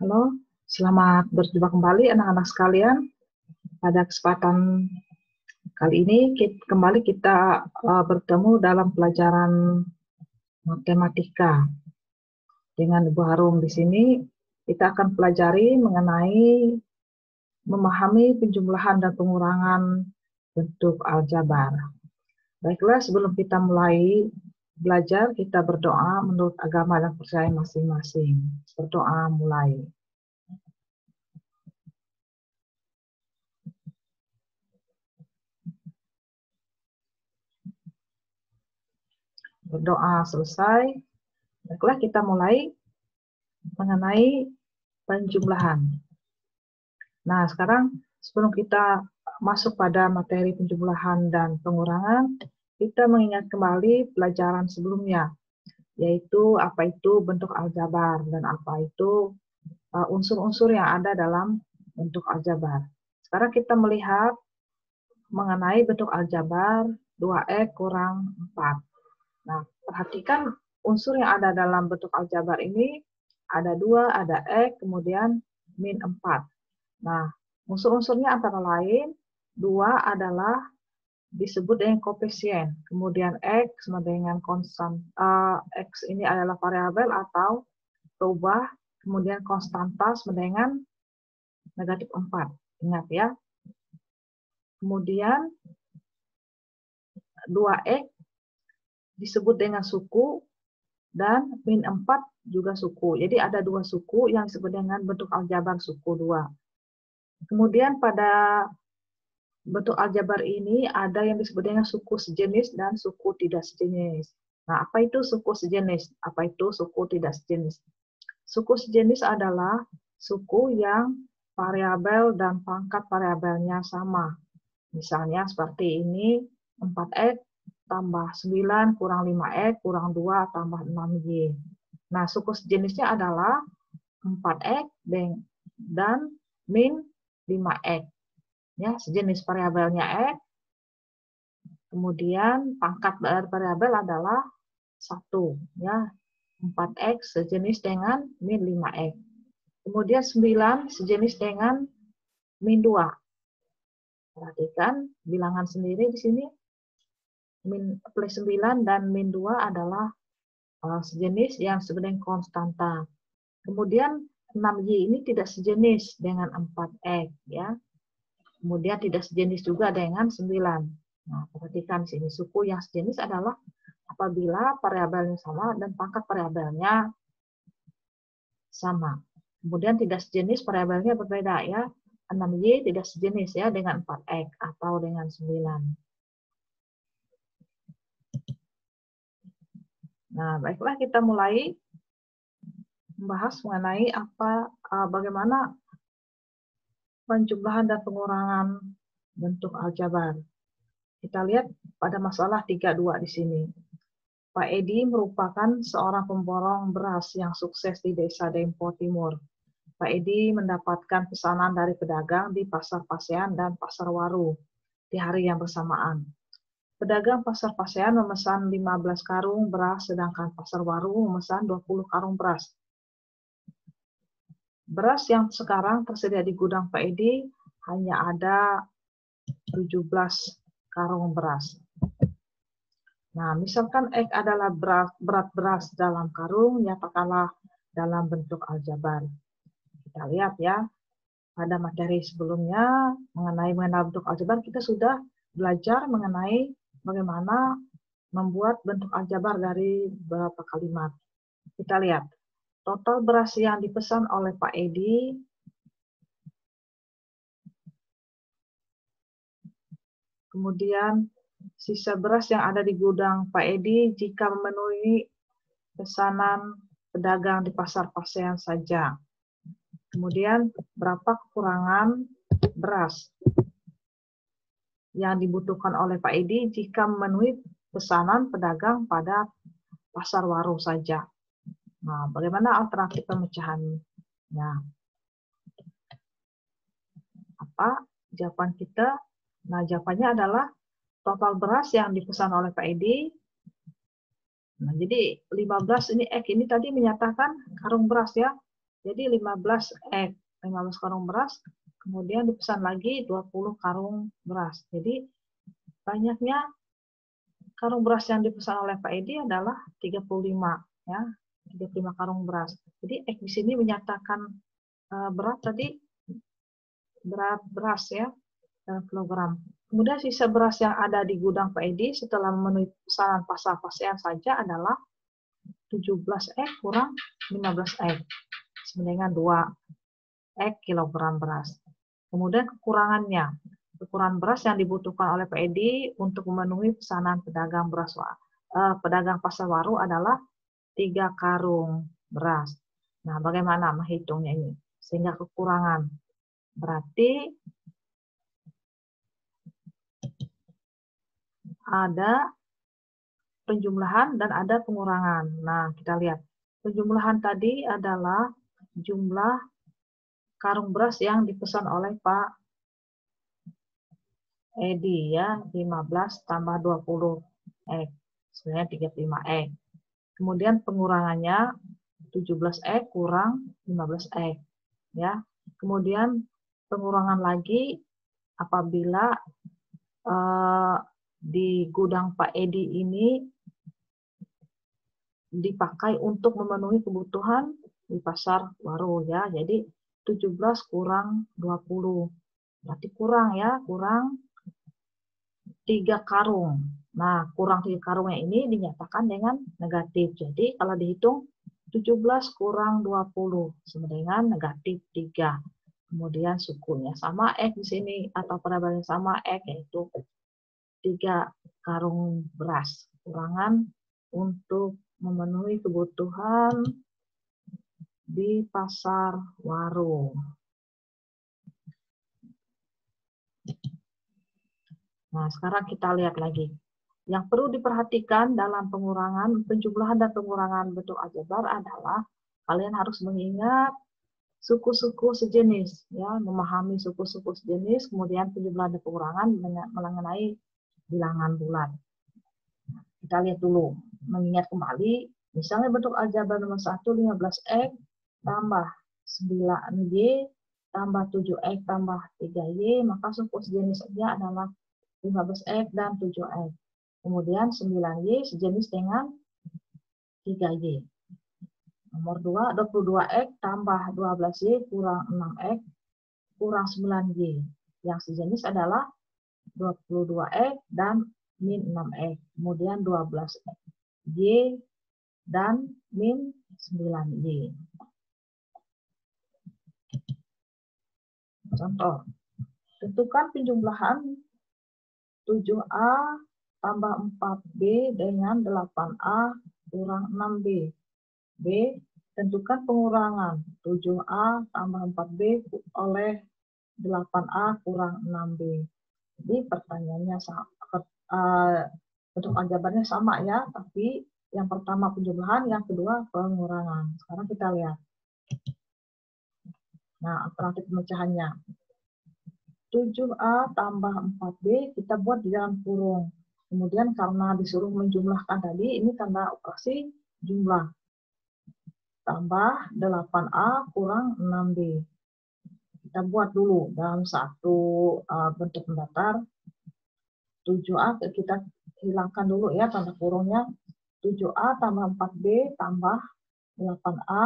Halo, selamat berjumpa kembali anak-anak sekalian. Pada kesempatan kali ini kembali kita bertemu dalam pelajaran matematika. Dengan Ibu Harum di sini, kita akan pelajari mengenai memahami penjumlahan dan pengurangan bentuk aljabar. Baiklah, sebelum kita mulai belajar, kita berdoa menurut agama dan percaya masing-masing. Berdoa mulai. Berdoa selesai. Baiklah, kita mulai mengenai penjumlahan. Nah, sekarang sebelum kita masuk pada materi penjumlahan dan pengurangan, kita mengingat kembali pelajaran sebelumnya, yaitu apa itu bentuk aljabar dan apa itu unsur-unsur yang ada dalam bentuk aljabar. Sekarang kita melihat mengenai bentuk aljabar 2x kurang 4. Nah, perhatikan unsur yang ada dalam bentuk aljabar ini ada 2, ada X, kemudian min 4. Nah, unsur-unsurnya antara lain, 2 adalah disebut dengan koefisien, kemudian X sama dengan konstan, X ini adalah variabel atau berubah, kemudian konstanta sama dengan negatif 4. Ingat ya. Kemudian 2X disebut dengan suku, dan min 4 juga suku. Jadi ada 2 suku yang disebut dengan bentuk aljabar suku 2. Kemudian pada bentuk aljabar ini ada yang disebut dengan suku sejenis dan suku tidak sejenis. Nah, apa itu suku sejenis? Apa itu suku tidak sejenis? Suku sejenis adalah suku yang variabel dan pangkat variabelnya sama. Misalnya seperti ini, 4x tambah 9 kurang 5x kurang 2 tambah 6y. Nah, suku sejenisnya adalah 4x dan min 5x. Ya, sejenis variabelnya x, kemudian pangkat dari variabel adalah 1. Ya, 4x sejenis dengan min 5x. Kemudian 9 sejenis dengan min 2. Perhatikan bilangan sendiri di sini. Min plus 9 dan min 2 adalah sejenis yang sebenarnya konstanta. Kemudian 6y ini tidak sejenis dengan 4x ya. Kemudian tidak sejenis juga dengan 9. Nah, perhatikan sini suku yang sejenis adalah apabila variabelnya sama dan pangkat variabelnya sama. Kemudian tidak sejenis variabelnya berbeda ya. 6y tidak sejenis ya dengan 4x atau dengan 9. Nah, baiklah kita mulai membahas mengenai bagaimana penjumlahan dan pengurangan bentuk aljabar. Kita lihat pada masalah 32 di sini. Pak Edi merupakan seorang pemborong beras yang sukses di desa Dempo Timur. Pak Edi mendapatkan pesanan dari pedagang di Pasar Pasean dan Pasar Waru di hari yang bersamaan. Pedagang Pasar Pasean memesan 15 karung beras, sedangkan Pasar Waru memesan 20 karung beras. Beras yang sekarang tersedia di gudang Pak Edi hanya ada 17 karung beras. Nah, misalkan X adalah berat beras dalam karung, nyatakanlah dalam bentuk aljabar. Kita lihat ya, pada materi sebelumnya mengenai bentuk aljabar, kita sudah belajar mengenai bagaimana membuat bentuk aljabar dari beberapa kalimat. Kita lihat, total beras yang dipesan oleh Pak Edi kemudian sisa beras yang ada di gudang Pak Edi jika memenuhi pesanan pedagang di Pasar Pasean saja. Kemudian berapa kekurangan beras yang dibutuhkan oleh Pak Edi jika memenuhi pesanan pedagang pada Pasar Waru saja. Nah, bagaimana alternatif pemecahannya? Apa jawaban kita? Nah, jawabannya adalah total beras yang dipesan oleh Pak Edi Nah, jadi 15 ini X ini tadi menyatakan karung beras ya. Jadi 15 X, 15 karung beras, kemudian dipesan lagi 20 karung beras. Jadi banyaknya karung beras yang dipesan oleh Pak Edi adalah 35 ya, 35 karung beras. Jadi X di sini menyatakan berat tadi, berat beras ya, kilogram. Kemudian sisa beras yang ada di gudang Pak Edi setelah memenuhi pesanan pasar pasean saja adalah 17 X kurang 15 X, sama dengan 2 X kilogram beras. Kemudian kekurangannya, kekurangan beras yang dibutuhkan oleh Pak Edi untuk memenuhi pesanan pedagang beras pedagang pasar waru adalah 3 karung beras. Nah, bagaimana menghitungnya ini? Sehingga kekurangan berarti ada penjumlahan dan ada pengurangan. Nah, kita lihat. Penjumlahan tadi adalah jumlah karung beras yang dipesan oleh Pak Edi ya, 15 tambah 20 X, sebenarnya 35 X. Kemudian pengurangannya 17 X kurang 15 X ya. Kemudian pengurangan lagi apabila di gudang Pak Edi ini dipakai untuk memenuhi kebutuhan di pasar waru ya. Jadi 17 kurang 20. Berarti kurang ya, kurang 3 karung. Nah, kurang 3 karungnya ini dinyatakan dengan negatif. Jadi kalau dihitung 17 kurang 20 sama dengan negatif 3. Kemudian sukunya sama X di sini atau parabalnya sama X, yaitu 3 karung beras. Kurangan untuk memenuhi kebutuhan di pasar waru. Nah, sekarang kita lihat lagi. Yang perlu diperhatikan dalam pengurangan, penjumlahan dan pengurangan bentuk aljabar adalah kalian harus mengingat suku-suku sejenis, ya, memahami suku-suku sejenis, kemudian penjumlahan dan pengurangan mengenai bilangan bulat. Kita lihat dulu, mengingat kembali, misalnya bentuk aljabar nomor 1, 15X tambah 9Y tambah 7X tambah 3Y, maka suku sejenis saja adalah 15X dan 7X. Kemudian 9Y sejenis dengan 3Y. Nomor 2, 22X tambah 12Y kurang 6X kurang 9Y. Yang sejenis adalah 22X dan min 6X. Kemudian 12Y dan min 9Y. Contoh, tentukan penjumlahan 7A tambah 4B dengan 8A kurang 6B. B, tentukan pengurangan 7A tambah 4B oleh 8A kurang 6B. Jadi pertanyaannya bentuk aljabarnya sama ya, tapi yang pertama penjumlahan, yang kedua pengurangan. Sekarang kita lihat. Nah, alternatif pemecahannya. 7A tambah 4B kita buat di dalam kurung. Kemudian karena disuruh menjumlahkan tadi, ini tanda operasi jumlah. Tambah 8A kurang 6B. Kita buat dulu dalam satu bentuk mendatar. 7A kita hilangkan dulu ya tanda kurungnya. 7A tambah 4B tambah 8A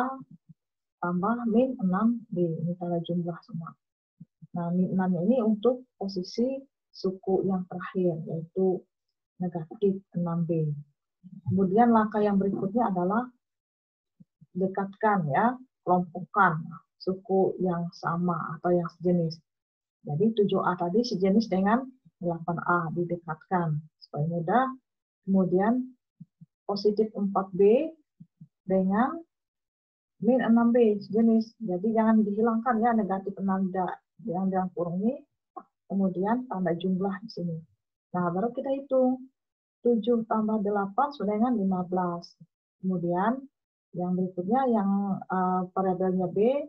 tambah min 6B. Ini tanda jumlah semua. Nah, min 6 ini untuk posisi suku yang terakhir, yaitu negatif 6B. Kemudian langkah yang berikutnya adalah dekatkan ya, kelompokkan suku yang sama atau yang sejenis. Jadi 7A tadi sejenis dengan 8A, didekatkan supaya mudah. Kemudian positif 4B dengan min 6B sejenis. Jadi jangan dihilangkan ya negatif 6 yang dalam kurung ini. Kemudian tanda jumlah di sini. Nah, baru kita hitung. 7 tambah 8 sama dengan 15. Kemudian yang berikutnya yang variabelnya B,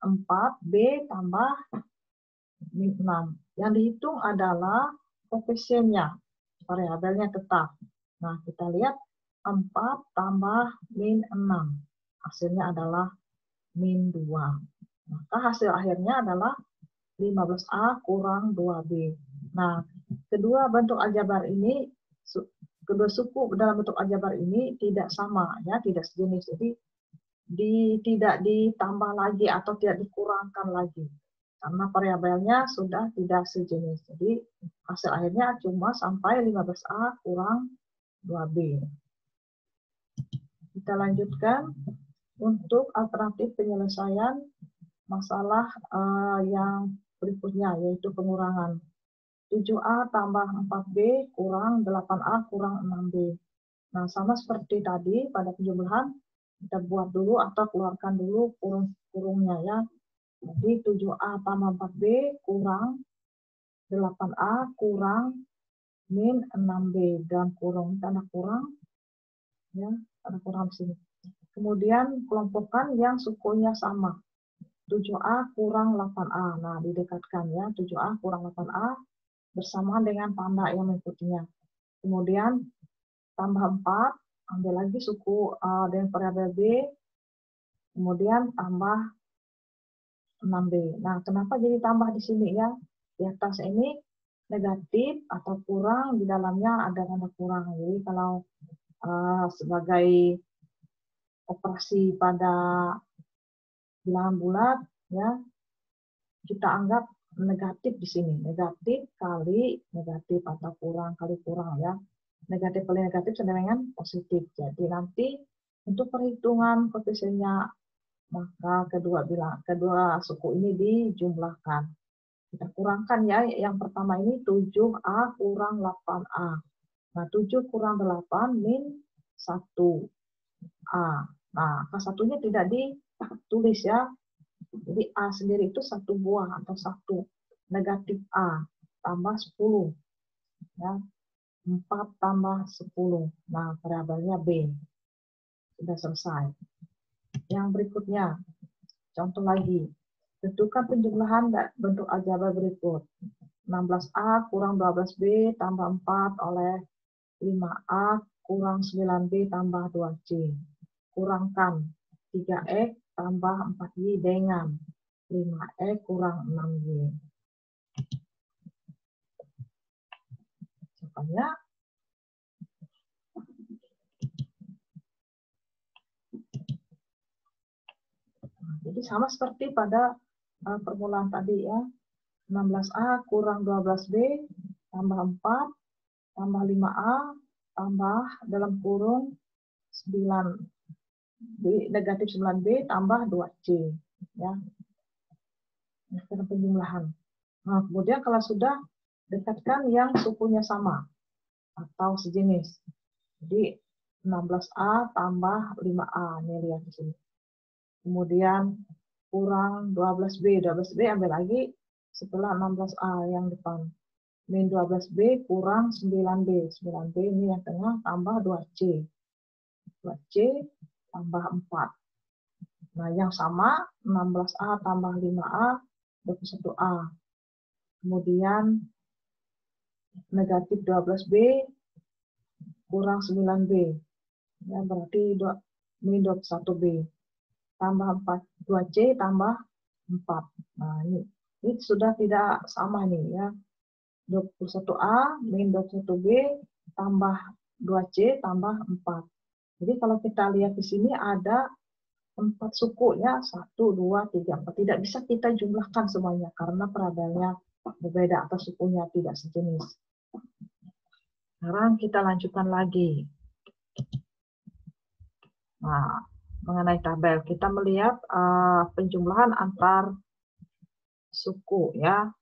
4B tambah min 6. Yang dihitung adalah koefisiennya, variabelnya tetap. Nah, kita lihat 4 tambah min 6. Hasilnya adalah min 2. Maka hasil akhirnya adalah 15A kurang 2B. Nah, kedua bentuk aljabar ini, kedua suku dalam bentuk aljabar ini tidak sama, ya, tidak sejenis. Jadi tidak ditambah lagi atau tidak dikurangkan lagi. Karena variabelnya sudah tidak sejenis. Jadi hasil akhirnya cuma sampai 15A kurang 2B. Kita lanjutkan untuk alternatif penyelesaian masalah yang berikutnya, yaitu pengurangan. 7A tambah 4B kurang 8A kurang 6B. Nah, sama seperti tadi pada penjumlahan, kita buat dulu atau keluarkan dulu kurung-kurungnya, ya. Jadi 7A tambah 4B kurang 8A kurang min 6B. Dan kurung, tanda kurang, ya, tanda kurang di sini. Kemudian kelompokkan yang sukunya sama. 7A kurang 8A. Nah, didekatkan, ya. 7A kurang 8A bersamaan dengan tanda yang mengikutinya. Kemudian tambah 4, ambil lagi suku dengan variabel B, kemudian tambah 6B. Nah, kenapa jadi tambah di sini, ya? Di atas ini negatif atau kurang, di dalamnya ada tanda kurang. Jadi kalau sebagai operasi pada bilangan bulat, ya, kita anggap negatif di sini. Negatif kali negatif atau kurang kali kurang, ya. Negatif kali negatif sama dengan positif. Jadi nanti untuk perhitungan koefisiennya, maka kedua suku ini dijumlahkan. Kita kurangkan, ya. Yang pertama ini 7A kurang 8A. Nah, 7 kurang 8 min 1A. Nah, K1-nya tidak ditulis, ya. Jadi A sendiri itu 1 buah atau 1. Negatif A tambah 10. Ya. 4 tambah 10. Nah, variabelnya B. Sudah selesai. Yang berikutnya, contoh lagi. Tentukan penjumlahan bentuk aljabar berikut. 16A kurang 12B tambah 4 oleh 5A kurang 9B tambah 2C. Kurangkan 3X tambah 4Y dengan 5X kurang 6Y. Contohnya, jadi sama seperti pada permulaan tadi, ya. 16A kurang 12B tambah 4 tambah 5A tambah dalam kurung 9B, negatif 9B tambah 2C, ya. Karena penjumlahan. Nah, kemudian kalau sudah, dekatkan yang sukunya sama atau sejenis. Jadi 16A tambah 5A, ini lihat di sini. Kemudian kurang 12B. 12B ambil lagi setelah 16A yang depan. Min 12B kurang 9B. 9B ini yang tengah tambah 2C. 2C tambah 4. Nah, yang sama 16A tambah 5A 21A. Kemudian negatif 12B kurang 9B. Ya, berarti min 21B. Tambah 4, 2C tambah 4. Nah, ini sudah tidak sama nih, ya. 21A min 21B tambah 2C tambah 4. Jadi kalau kita lihat di sini ada 4 suku, ya. 1, 2, 3, 4. Tidak bisa kita jumlahkan semuanya karena variabelnya berbeda atau sukunya tidak sejenis. Sekarang kita lanjutkan lagi. Nah, mengenai tabel, kita melihat penjumlahan antar suku, ya.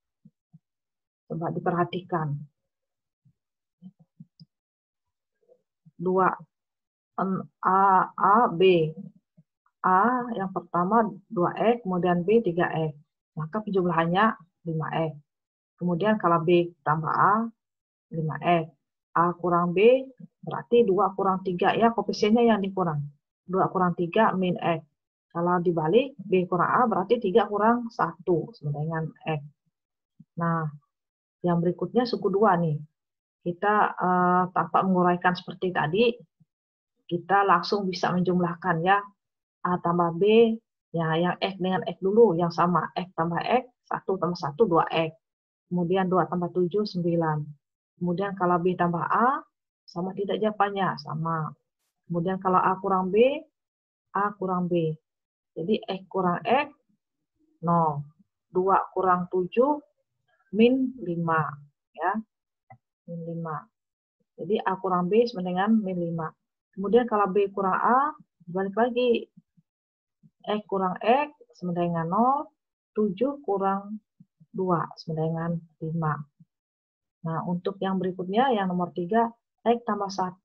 Coba diperhatikan. 2 A, B. A yang pertama 2X, kemudian B 3X. Maka penjumlahannya 5X. Kemudian kalau B tambah A, 5X. A kurang B, berarti 2 kurang 3, ya, koefisiennya yang dikurang. 2 kurang 3 min X. Kalau dibalik, B kurang A berarti 3 kurang 1, sama dengan X. Nah, yang berikutnya suku 2 nih. Kita tanpa menguraikan seperti tadi, kita langsung bisa menjumlahkan ya. A tambah B, ya yang X dengan X dulu, yang sama. X tambah X, 1 tambah 1, 2X. Kemudian 2 tambah 7, 9. Kemudian kalau B tambah A, sama tidak jawabannya? Sama. Kemudian kalau A kurang B, A kurang B. Jadi X kurang X, 0. 2 kurang 7, min 5. Ya, min 5. Jadi A kurang B sama dengan min 5. Kemudian kalau B kurang A, balik lagi. X kurang X sama dengan 0, 7 kurang 2 sama dengan 5. Nah, untuk yang berikutnya, yang nomor 3, X tambah 1.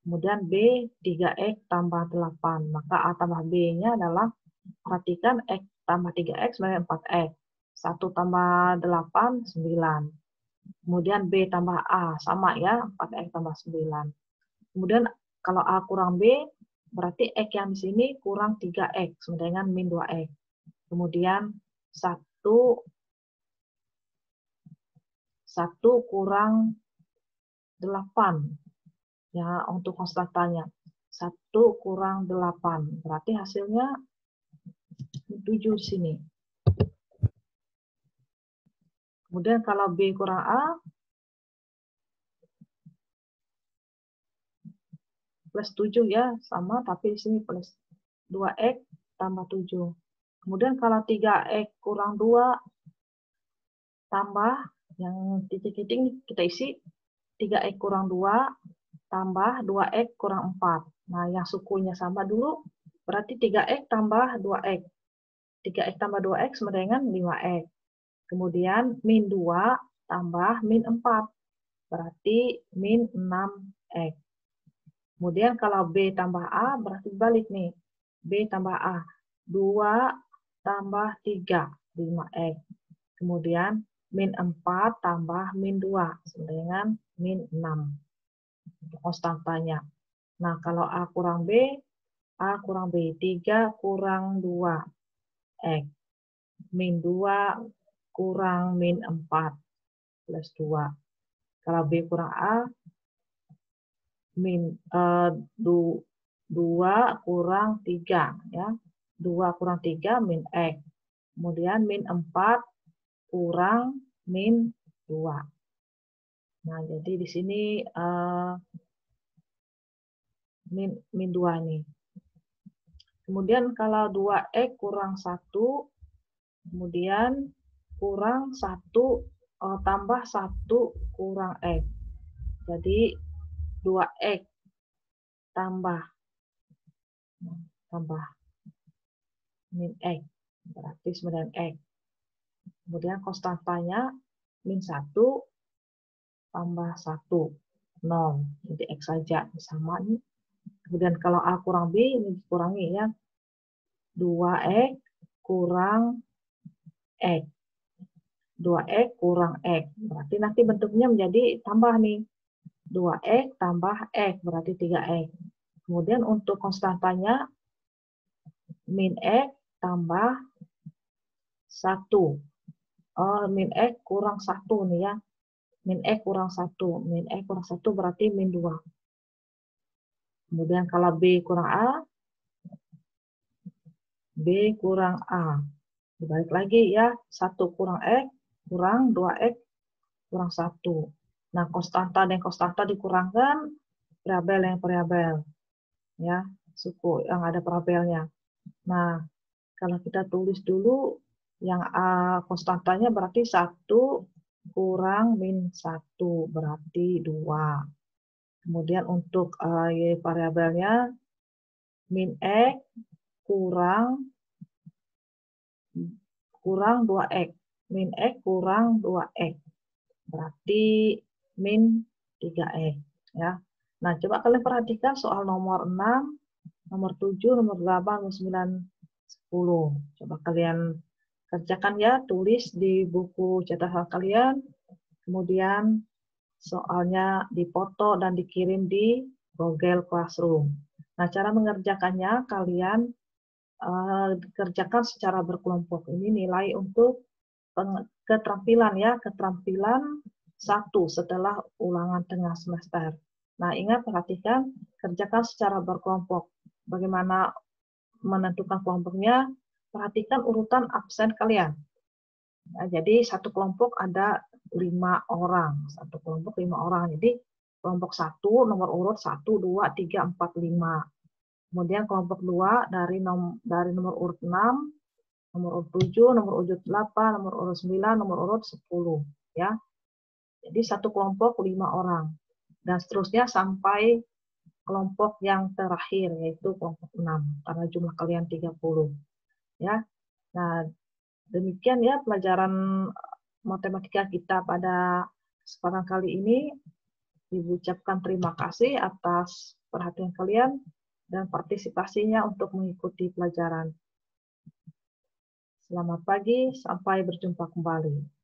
Kemudian B 3X tambah 8. Maka A tambah B-nya adalah, perhatikan X tambah 3X sebagai 4X. 1 tambah 8, 9. Kemudian B tambah A, sama ya, 4X tambah 9. Kemudian kalau A kurang B, berarti X yang di sini kurang 3X, sama dengan min 2X. Kemudian 1 kurang 8. Ya, untuk konstantanya. 1 kurang 8. Berarti hasilnya 7 di sini. Kemudian kalau B kurang A, plus 7 ya, sama, tapi di sini plus 2X tambah 7. Kemudian kalau 3X kurang 2, tambah, yang titik-titik kita isi, 3X kurang 2, tambah 2X kurang 4. Nah, yang sukunya sama dulu, berarti 3X tambah 2X. 3X tambah 2X sama dengan 5X. Kemudian min 2 tambah min 4. Berarti min 6X. Kemudian kalau B tambah A, berarti balik nih. B tambah A. 2 tambah 3, 5X. Kemudian min 4 tambah min 2, sama dengan min 6. Konstantanya. Nah, kalau A kurang B, A kurang B. 3 kurang 2, X. Min 2 kurang min 4, plus 2. Kalau B kurang A, min 2 kurang 3. Ya. 2 kurang 3, min X. Kemudian min 4 kurang min 2. Nah, jadi di sini min 2 nih. Kemudian kalau 2X kurang 1, kemudian kurang 1 tambah 1 kurang X. Jadi 2X tambah min X, berarti 9X. Kemudian konstantanya min 1 tambah 1, 0. Jadi X saja, sama nih. Kemudian kalau A kurang B, ini dikurangi ya. 2X kurang X. 2X kurang X. Berarti nanti bentuknya menjadi tambah nih. 2X tambah X, berarti 3X. Kemudian untuk konstantanya, min X tambah 1. Min X kurang 1 nih ya. Min X kurang 1. Min X kurang 1 berarti min 2. Kemudian kalau B kurang A, B kurang A. Dibalik lagi ya, 1 kurang X, kurang 2X, kurang 1. Nah, konstanta dan konstanta dikurangkan, variabel yang variabel. Ya, suku yang ada variabelnya. Nah, kalau kita tulis dulu, yang A konstantanya berarti 1 kurang min 1, berarti 2. Kemudian untuk variabelnya, min X kurang 2X. Min X kurang 2X. Berarti min 3X. Ya. Nah, coba kalian perhatikan soal nomor 6, nomor 7, nomor 8, nomor 9, 10. Coba kalian kerjakan ya, tulis di buku catatan kalian. Kemudian soalnya dipoto dan dikirim di Google Classroom. Nah, cara mengerjakannya kalian kerjakan secara berkelompok. Ini nilai untuk keterampilan ya, keterampilan 1 setelah ulangan tengah semester. Nah, ingat, perhatikan, kerjakan secara berkelompok. Bagaimana menentukan kelompoknya? Perhatikan urutan absen kalian. Nah, jadi satu kelompok ada 5 orang. Satu kelompok 5 orang. Jadi kelompok 1 nomor urut 1, 2, 3, 4, 5. Kemudian kelompok 2 dari nomor urut 6, nomor urut 7, nomor urut 8, nomor urut 9, nomor urut 10. Ya. Jadi satu kelompok 5 orang. Dan seterusnya sampai kelompok yang terakhir, yaitu kelompok 6. Karena jumlah kalian 30. Ya. Nah, demikian ya pelajaran matematika kita pada kesempatan kali ini. Ibu ucapkan terima kasih atas perhatian kalian dan partisipasinya untuk mengikuti pelajaran. Selamat pagi, sampai berjumpa kembali.